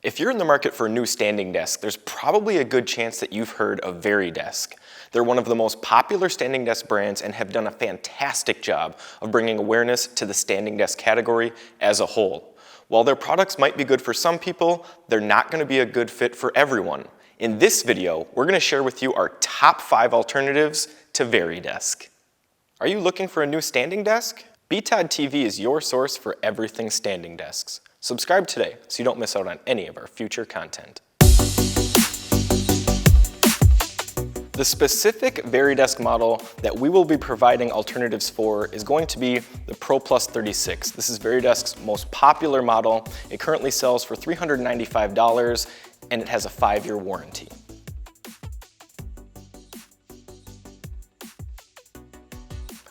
If you're in the market for a new standing desk, there's probably a good chance that you've heard of VARIDESK. They're one of the most popular standing desk brands and have done a fantastic job of bringing awareness to the standing desk category as a whole. While their products might be good for some people, they're not going to be a good fit for everyone. In this video, we're going to share with you our top 5 alternatives to VARIDESK. Are you looking for a new standing desk? BTOD TV is your source for everything standing desks. Subscribe today so you don't miss out on any of our future content. The specific VARIDESK model that we will be providing alternatives for is going to be the Pro Plus 36. This is VARIDESK's most popular model. It currently sells for $395 and it has a 5-year warranty.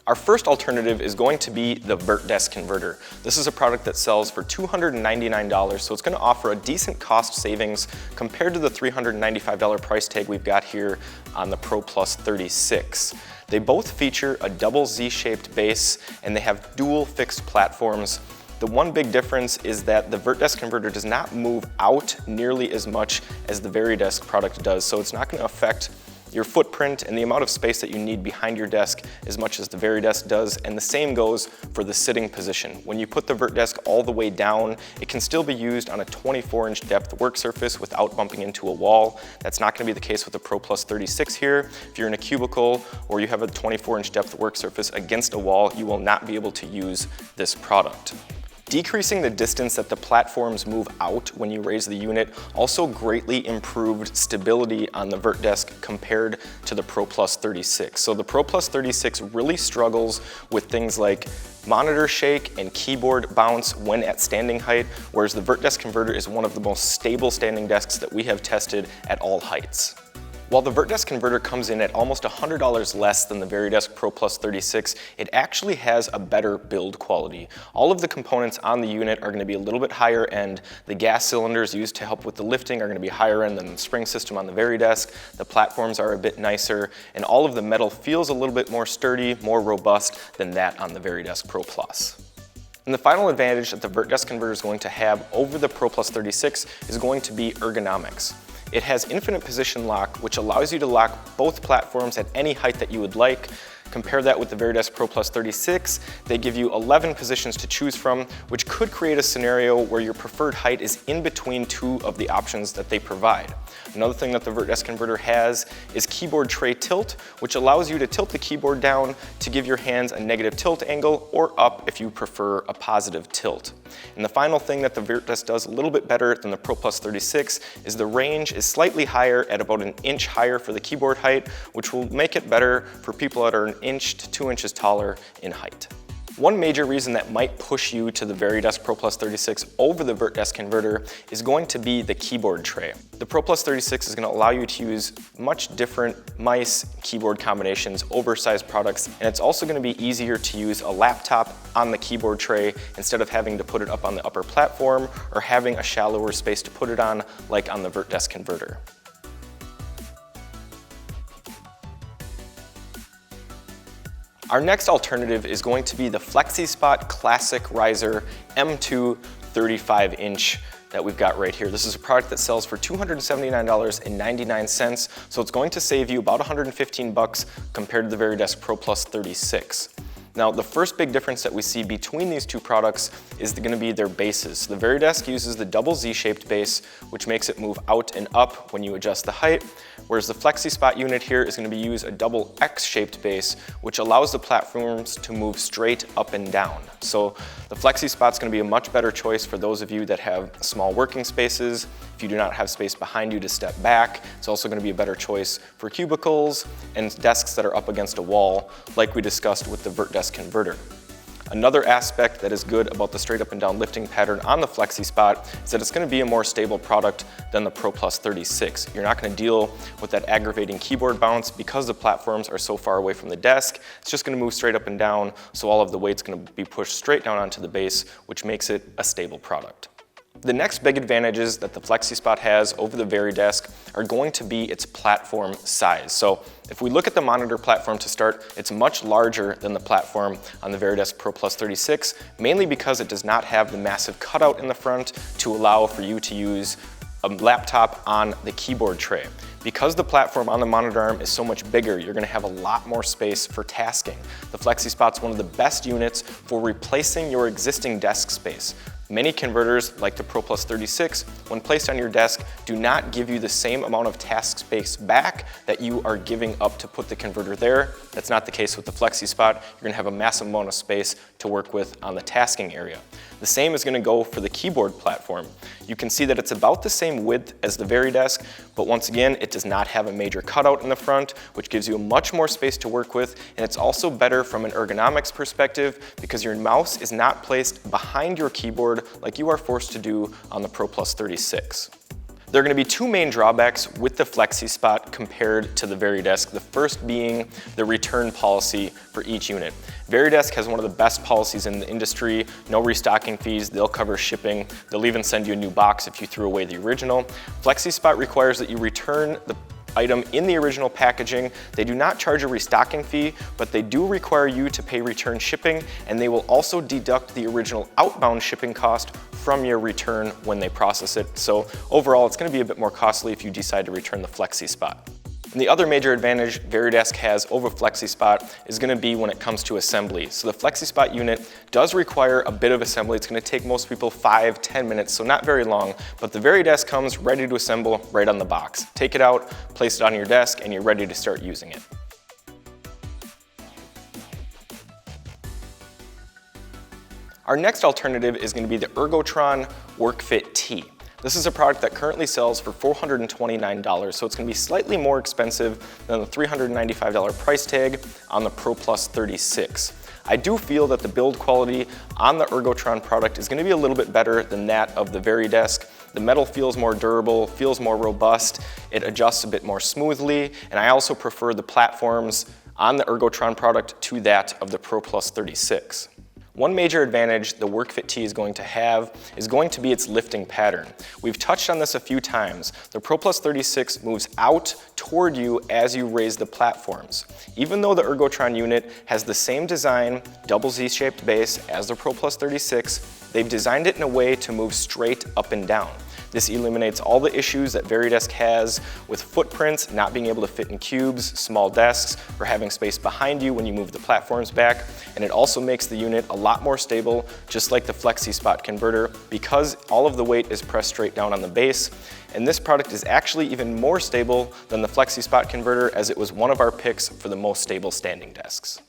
Our first alternative is going to be the Vert desk converter. This is a product that sells for $299, so it's going to offer a decent cost savings compared to the $395 price tag we've got here on the Pro Plus 36. They both feature a double Z-shaped base and they have dual fixed platforms. The one big difference is that the Vert desk converter does not move out nearly as much as the VARIDESK product does, so it's not going to affect your footprint and the amount of space that you need behind your desk as much as the VARIDESK does, and the same goes for the sitting position. When you put the Vert desk all the way down, it can still be used on a 24-inch depth work surface without bumping into a wall. That's not going to be the case with the Pro Plus 36 here. If you're in a cubicle or you have a 24-inch depth work surface against a wall, you will not be able to use this product. Decreasing the distance that the platforms move out when you raise the unit also greatly improved stability on the Vert desk compared to the Pro Plus 36. So the Pro Plus 36 really struggles with things like monitor shake and keyboard bounce when at standing height, whereas the Vert desk converter is one of the most stable standing desks that we have tested at all heights. While the Vert desk converter comes in at almost $100 less than the VARIDESK Pro Plus 36, it actually has a better build quality. All of the components on the unit are going to be a little bit higher end. The gas cylinders used to help with the lifting are going to be higher end than the spring system on the VARIDESK. The platforms are a bit nicer, and all of the metal feels a little bit more sturdy, more robust than that on the VARIDESK Pro Plus. And the final advantage that the Vert desk converter is going to have over the Pro Plus 36 is going to be ergonomics. It has infinite position lock, which allows you to lock both platforms at any height that you would like. Compare that with the VARIDESK Pro Plus 36. They give you 11 positions to choose from, which could create a scenario where your preferred height is in between 2 of the options that they provide. Another thing that the Vert desk converter has is keyboard tray tilt, which allows you to tilt the keyboard down to give your hands a negative tilt angle, or up if you prefer a positive tilt. And the final thing that the Vert desk does a little bit better than the Pro Plus 36 is the range is slightly higher at about 1 inch higher for the keyboard height, which will make it better for people that are 1 inch to 2 inches taller in height. One major reason that might push you to the VARIDESK Pro Plus 36 over the Vert desk converter is going to be the keyboard tray. The Pro Plus 36 is going to allow you to use much different mice keyboard combinations, oversized products, and it's also going to be easier to use a laptop on the keyboard tray instead of having to put it up on the upper platform or having a shallower space to put it on like on the Vert desk converter. Our next alternative is going to be the FlexiSpot Classic Riser M2 35-inch that we've got right here. This is a product that sells for $279.99, so it's going to save you about $115 compared to the VARIDESK Pro Plus 36. Now, the first big difference that we see between these two products is going to be their bases. The VARIDESK uses the double Z-shaped base, which makes it move out and up when you adjust the height, whereas the FlexiSpot unit here is going to use a double X-shaped base, which allows the platforms to move straight up and down. So the FlexiSpot is going to be a much better choice for those of you that have small working spaces. If you do not have space behind you to step back, it's also going to be a better choice for cubicles and desks that are up against a wall, like we discussed with the Vert desk converter. Another aspect that is good about the straight up and down lifting pattern on the FlexiSpot is that it's going to be a more stable product than the Pro Plus 36. You're not going to deal with that aggravating keyboard bounce because the platforms are so far away from the desk. It's just going to move straight up and down, so all of the weight's going to be pushed straight down onto the base, which makes it a stable product. The next big advantages that the FlexiSpot has over the VARIDESK are going to be its platform size. So if we look at the monitor platform to start, it's much larger than the platform on the VARIDESK Pro Plus 36, mainly because it does not have the massive cutout in the front to allow for you to use a laptop on the keyboard tray. Because the platform on the monitor arm is so much bigger, you're gonna have a lot more space for tasking. The FlexiSpot's one of the best units for replacing your existing desk space. Many converters, like the Pro Plus 36, when placed on your desk, do not give you the same amount of task space back that you are giving up to put the converter there. That's not the case with the FlexiSpot. You're gonna have a massive amount of space to work with on the tasking area. The same is gonna go for the keyboard platform. You can see that it's about the same width as the VARIDESK, but once again, it does not have a major cutout in the front, which gives you much more space to work with, and it's also better from an ergonomics perspective because your mouse is not placed behind your keyboard like you are forced to do on the Pro Plus 36. There are going to be two main drawbacks with the FlexiSpot compared to the VARIDESK, the first being the return policy for each unit. VARIDESK has one of the best policies in the industry, no restocking fees, they'll cover shipping, they'll even send you a new box if you threw away the original. FlexiSpot requires that you return the item in the original packaging. They do not charge a restocking fee, but they do require you to pay return shipping, and they will also deduct the original outbound shipping cost from your return when they process it. So overall, it's going to be a bit more costly if you decide to return the FlexiSpot. And the other major advantage VARIDESK has over FlexiSpot is going to be when it comes to assembly. So the FlexiSpot unit does require a bit of assembly. It's going to take most people 5-10 minutes, so not very long, but the VARIDESK comes ready to assemble right on the box. Take it out, place it on your desk, and you're ready to start using it. Our next alternative is going to be the Ergotron WorkFit T. This is a product that currently sells for $429, so it's going to be slightly more expensive than the $395 price tag on the Pro Plus 36. I do feel that the build quality on the Ergotron product is going to be a little bit better than that of the VARIDESK. The metal feels more durable, feels more robust, it adjusts a bit more smoothly, and I also prefer the platforms on the Ergotron product to that of the Pro Plus 36. One major advantage the WorkFit T is going to have is going to be its lifting pattern. We've touched on this a few times. The Pro Plus 36 moves out toward you as you raise the platforms. Even though the Ergotron unit has the same design, double Z-shaped base as the Pro Plus 36, they've designed it in a way to move straight up and down. This eliminates all the issues that VARIDESK has with footprints, not being able to fit in cubes, small desks, or having space behind you when you move the platforms back. And it also makes the unit a lot more stable, just like the FlexiSpot converter, because all of the weight is pressed straight down on the base. And this product is actually even more stable than the FlexiSpot converter, as it was one of our picks for the most stable standing desks.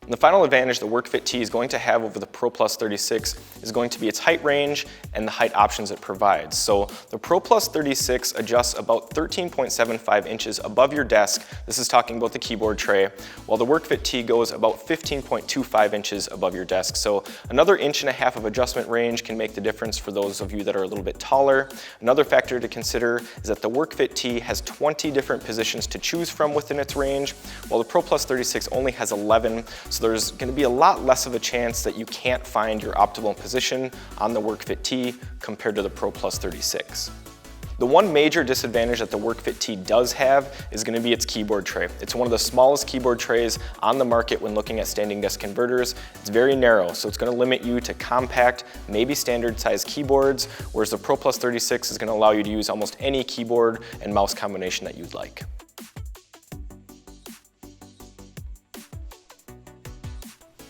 And the final advantage the WorkFit T is going to have over the Pro Plus 36 is going to be its height range and the height options it provides. So the Pro Plus 36 adjusts about 13.75 inches above your desk. This is talking about the keyboard tray, while the WorkFit T goes about 15.25 inches above your desk. So another 1.5 inches of adjustment range can make the difference for those of you that are a little bit taller. Another factor to consider is that the WorkFit T has 20 different positions to choose from within its range, while the Pro Plus 36 only has 11. So there's going to be a lot less of a chance that you can't find your optimal position on the WorkFit T compared to the Pro Plus 36. The one major disadvantage that the WorkFit T does have is going to be its keyboard tray. It's one of the smallest keyboard trays on the market when looking at standing desk converters. It's very narrow, so it's going to limit you to compact, maybe standard size keyboards, whereas the Pro Plus 36 is going to allow you to use almost any keyboard and mouse combination that you'd like.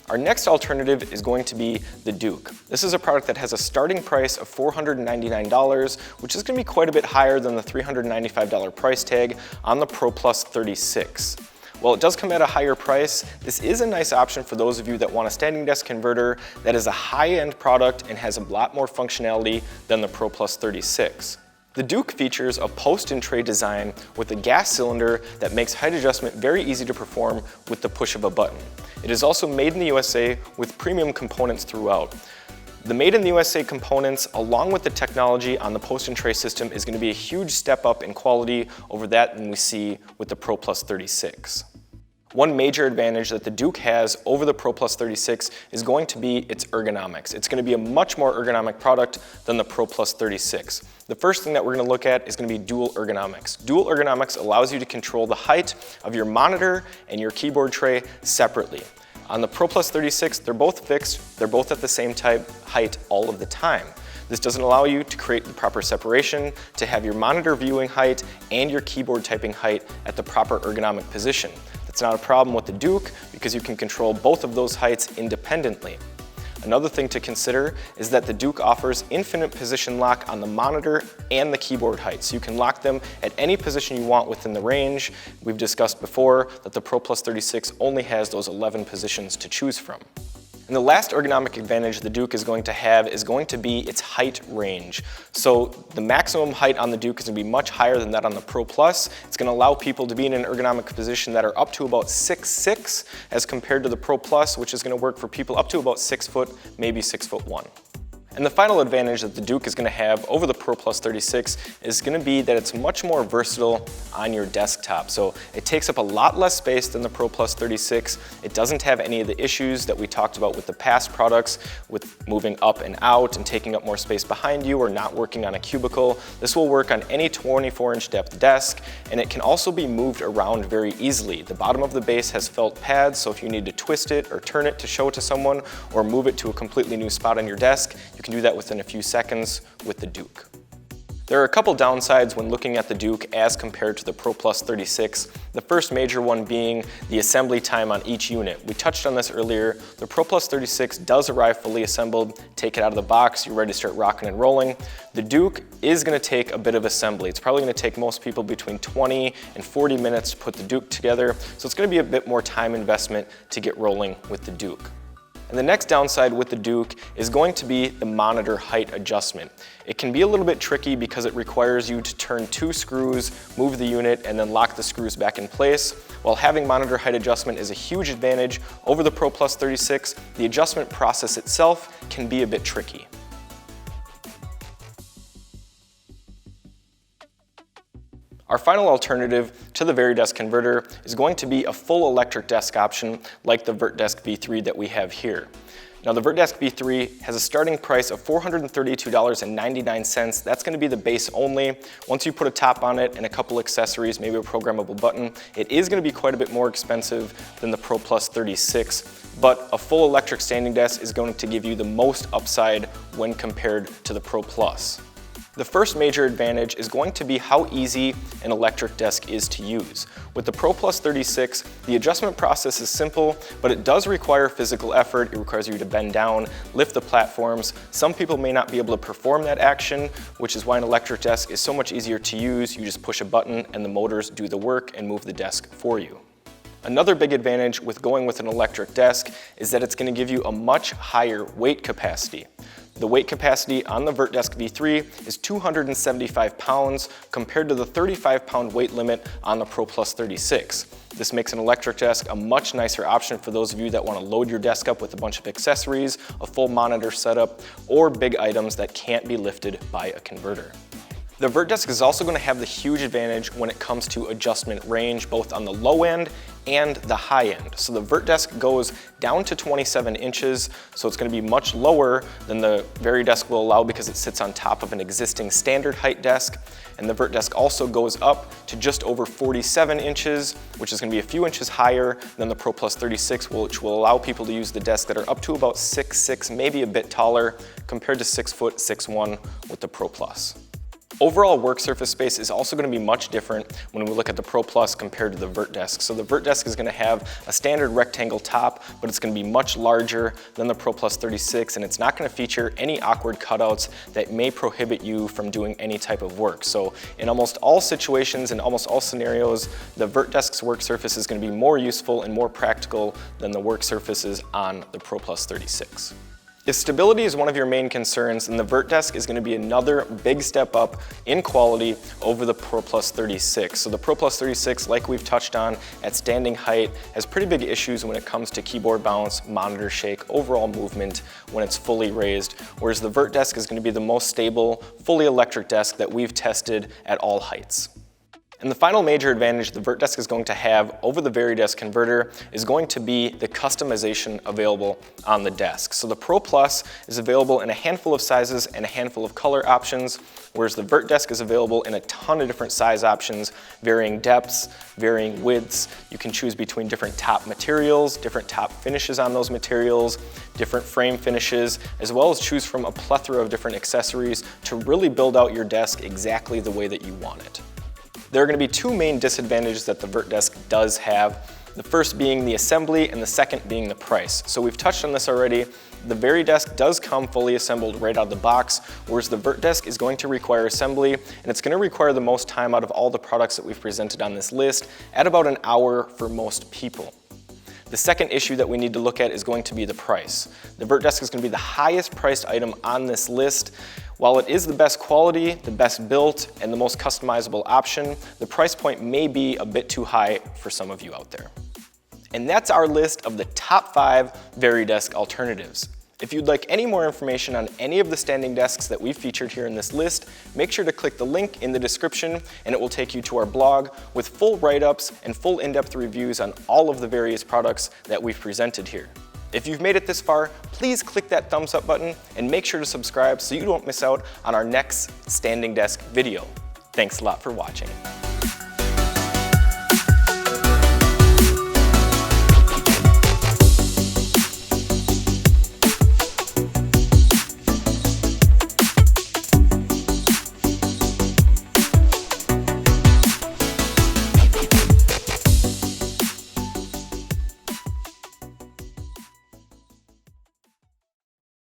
Our next alternative is going to be the Duke. This is a product that has a starting price of $499, which is going to be quite a bit higher than the $395 price tag on the Pro Plus 36. While it does come at a higher price, this is a nice option for those of you that want a standing desk converter that is a high-end product and has a lot more functionality than the Pro Plus 36. The Duke features a post-and-tray design with a gas cylinder that makes height adjustment very easy to perform with the push of a button. It is also made in the USA with premium components throughout. The made in the USA components, along with the technology on the post-and-tray system, is going to be a huge step up in quality over that than we see with the Pro Plus 36. One major advantage that the Duke has over the Pro Plus 36 is going to be its ergonomics. It's going to be a much more ergonomic product than the Pro Plus 36. The first thing that we're going to look at is going to be dual ergonomics. Dual ergonomics allows you to control the height of your monitor and your keyboard tray separately. On the Pro Plus 36, they're both fixed, they're both at the same height all of the time. This doesn't allow you to create the proper separation, to have your monitor viewing height and your keyboard typing height at the proper ergonomic position. That's not a problem with the Duke because you can control both of those heights independently. Another thing to consider is that the Duke offers infinite position lock on the monitor and the keyboard height, so you can lock them at any position you want within the range. We've discussed before that the Pro Plus 36 only has those 11 positions to choose from. And the last ergonomic advantage the Duke is going to have is going to be its height range. So the maximum height on the Duke is going to be much higher than that on the Pro Plus. It's going to allow people to be in an ergonomic position that are up to about 6'6" as compared to the Pro Plus, which is going to work for people up to about 6 foot, maybe 6'1". And the final advantage that the Duke is going to have over the Pro Plus 36 is going to be that it's much more versatile on your desktop. So it takes up a lot less space than the Pro Plus 36. It doesn't have any of the issues that we talked about with the past products, with moving up and out and taking up more space behind you or not working on a cubicle. This will work on any 24-inch depth desk, and it can also be moved around very easily. The bottom of the base has felt pads, so if you need to twist it or turn it to show it to someone or move it to a completely new spot on your desk, you can do that within a few seconds with the Duke. There are a couple downsides when looking at the Duke as compared to the Pro Plus 36. The first major one being the assembly time on each unit. We touched on this earlier. The Pro Plus 36 does arrive fully assembled. Take it out of the box, you're ready to start rocking and rolling. The Duke is going to take a bit of assembly. It's probably going to take most people between 20 and 40 minutes to put the Duke together, so it's going to be a bit more time investment to get rolling with the Duke. And the next downside with the Duke is going to be the monitor height adjustment. It can be a little bit tricky because it requires you to turn 2 screws, move the unit, and then lock the screws back in place. While having monitor height adjustment is a huge advantage over the Pro Plus 36, the adjustment process itself can be a bit tricky. Our final alternative to the VARIDESK converter is going to be a full electric desk option like the VertDesk V3 that we have here. Now the VertDesk V3 has a starting price of $432.99. That's going to be the base only. Once you put a top on it and a couple accessories, maybe a programmable button, it is going to be quite a bit more expensive than the Pro Plus 36. But a full electric standing desk is going to give you the most upside when compared to the Pro Plus. The first major advantage is going to be how easy an electric desk is to use. With the Pro Plus 36, the adjustment process is simple, but it does require physical effort. It requires you to bend down, lift the platforms. Some people may not be able to perform that action, which is why an electric desk is so much easier to use. You just push a button and the motors do the work and move the desk for you. Another big advantage with going with an electric desk is that it's going to give you a much higher weight capacity. The weight capacity on the VertDesk V3 is 275 pounds compared to the 35-pound weight limit on the Pro Plus 36. This makes an electric desk a much nicer option for those of you that want to load your desk up with a bunch of accessories, a full monitor setup, or big items that can't be lifted by a converter. The VertDesk is also going to have the huge advantage when it comes to adjustment range, both on the low end and the high end. So the VertDesk goes down to 27 inches, so it's going to be much lower than the VariDesk will allow because it sits on top of an existing standard height desk. And the VertDesk also goes up to just over 47 inches, which is going to be a few inches higher than the Pro Plus 36, which will allow people to use the desk that are up to about 6'6", maybe a bit taller, compared to 6 foot 6'1" with the Pro Plus. Overall work surface space is also going to be much different when we look at the Pro Plus compared to the VertDesk. So the VertDesk is going to have a standard rectangle top, but it's going to be much larger than the Pro Plus 36, and it's not going to feature any awkward cutouts that may prohibit you from doing any type of work. So in almost all situations, in almost all scenarios, the VertDesk's work surface is going to be more useful and more practical than the work surfaces on the Pro Plus 36. If stability is one of your main concerns, then the VertDesk is going to be another big step up in quality over the Pro Plus 36. So the Pro Plus 36, like we've touched on, at standing height, has pretty big issues when it comes to keyboard bounce, monitor shake, overall movement when it's fully raised, whereas the VertDesk is going to be the most stable, fully electric desk that we've tested at all heights. And the final major advantage the VertDesk is going to have over the VARIDESK converter is going to be the customization available on the desk. So the Pro Plus is available in a handful of sizes and a handful of color options, whereas the VertDesk is available in a ton of different size options, varying depths, varying widths. You can choose between different top materials, different top finishes on those materials, different frame finishes, as well as choose from a plethora of different accessories to really build out your desk exactly the way that you want it. There are going to be two main disadvantages that the VertDesk does have. The first being the assembly and the second being the price. So we've touched on this already. The VariDesk does come fully assembled right out of the box, whereas the VertDesk is going to require assembly, and it's going to require the most time out of all the products that we've presented on this list, at about an hour for most people. The second issue that we need to look at is going to be the price. The VertDesk is going to be the highest priced item on this list. While it is the best quality, the best built, and the most customizable option, the price point may be a bit too high for some of you out there. And that's our list of the top 5 VariDesk alternatives. If you'd like any more information on any of the standing desks that we've featured here in this list, make sure to click the link in the description and it will take you to our blog with full write-ups and full in-depth reviews on all of the various products that we've presented here. If you've made it this far, please click that thumbs up button and make sure to subscribe so you don't miss out on our next standing desk video. Thanks a lot for watching.